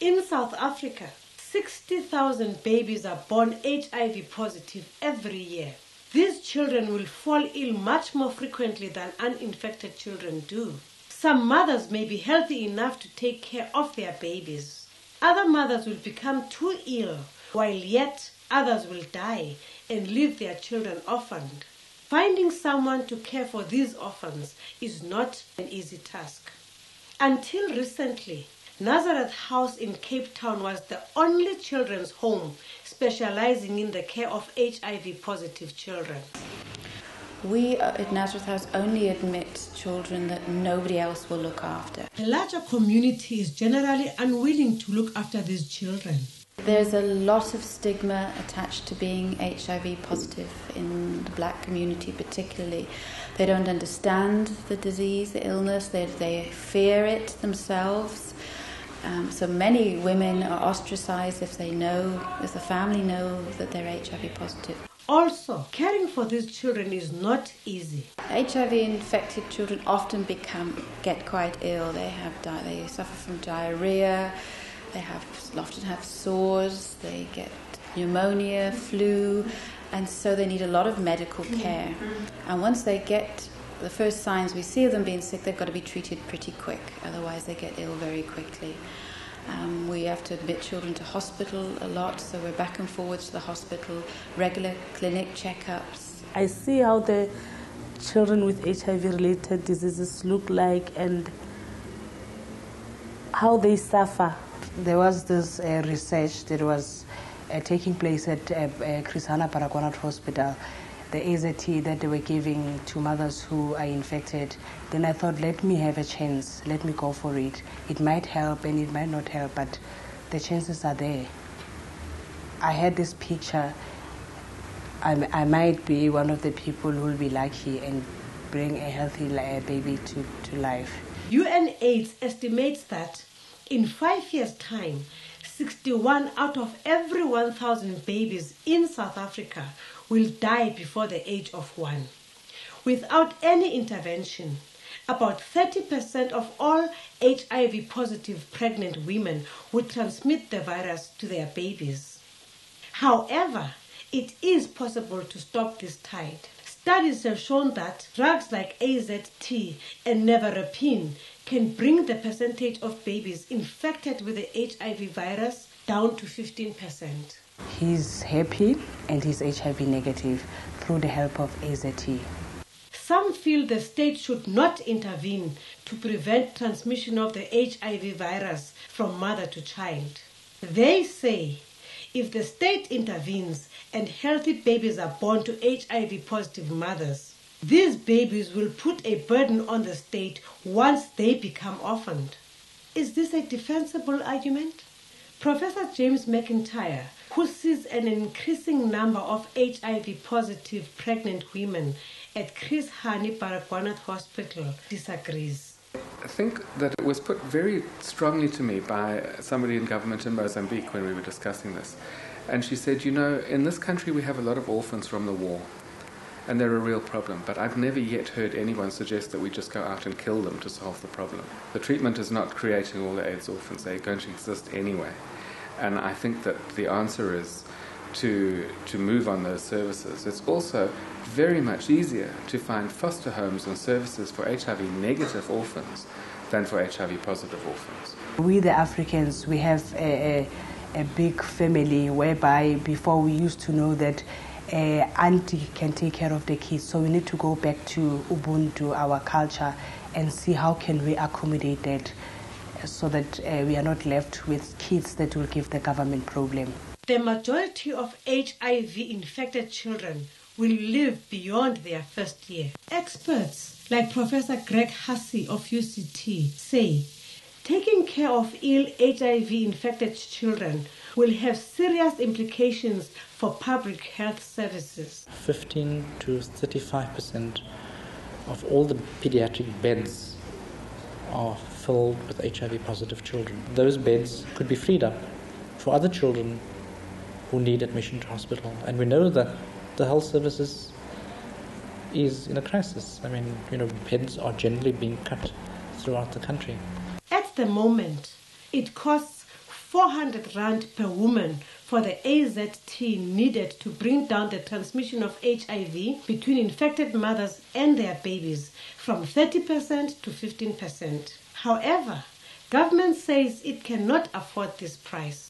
In South Africa, 60,000 babies are born HIV positive every year. These children will fall ill much more frequently than uninfected children do. Some mothers may be healthy enough to take care of their babies. Other mothers will become too ill, while yet others will die and leave their children orphaned. Finding someone to care for these orphans is not an easy task. Until recently, Nazareth House in Cape Town was the only children's home specializing in the care of HIV-positive children. We at Nazareth House only admit children that nobody else will look after. The larger community is generally unwilling to look after these children. There's a lot of stigma attached to being HIV positive in the black community particularly. They don't understand the disease, the illness, they fear it themselves. So many women are ostracized if the family know that they're HIV positive. Also, caring for these children is not easy. HIV-infected children often get quite ill. They suffer from diarrhea. They often have sores. They get pneumonia, flu, and so they need a lot of medical care. And once they get the first signs we see of them being sick, they've got to be treated pretty quick. Otherwise, they get ill very quickly. We have to admit children to hospital a lot, so we're back and forwards to the hospital, regular clinic checkups. I see how the children with HIV-related diseases look like and how they suffer. There was this research that was taking place at Chris Hani Baragwanath Hospital, the AZT that they were giving to mothers who are infected. Then I thought, let me have a chance, let me go for it. It might help and it might not help, but the chances are there. I had this picture. I might be one of the people who will be lucky and bring a healthy baby to life. UNAIDS estimates that in 5 years' time, 61 out of every 1,000 babies in South Africa will die before the age of 1. Without any intervention, about 30% of all HIV-positive pregnant women would transmit the virus to their babies. However, it is possible to stop this tide. Studies have shown that drugs like AZT and nevirapine can bring the percentage of babies infected with the HIV virus down to 15%. He's happy and he's HIV negative through the help of AZT. Some feel the state should not intervene to prevent transmission of the HIV virus from mother to child. They say if the state intervenes and healthy babies are born to HIV-positive mothers, these babies will put a burden on the state once they become orphaned. Is this a defensible argument? Professor James McIntyre, who sees an increasing number of HIV-positive pregnant women at Chris Hani Baragwanath Hospital, disagrees. I think that it was put very strongly to me by somebody in government in Mozambique when we were discussing this. And she said, in this country we have a lot of orphans from the war, and they're a real problem, but I've never yet heard anyone suggest that we just go out and kill them to solve the problem. The treatment is not creating all the AIDS orphans, they're going to exist anyway. And I think that the answer is to move on those services. It's also very much easier to find foster homes and services for HIV-negative orphans than for HIV-positive orphans. We, the Africans, we have a big family whereby before we used to know that auntie can take care of the kids. So we need to go back to Ubuntu, our culture, and see how can we accommodate that so that we are not left with kids that will give the government problem. The majority of HIV-infected children will live beyond their first year. Experts like Professor Greg Hussey of UCT say taking care of ill HIV-infected children will have serious implications for public health services. 15 to 35% of all the pediatric beds are filled with HIV-positive children. Those beds could be freed up for other children who need admission to hospital. And we know that the health services is in a crisis. Beds are generally being cut throughout the country. At the moment, it costs 400 rand per woman for the AZT needed to bring down the transmission of HIV between infected mothers and their babies from 30% to 15%. However, government says it cannot afford this price.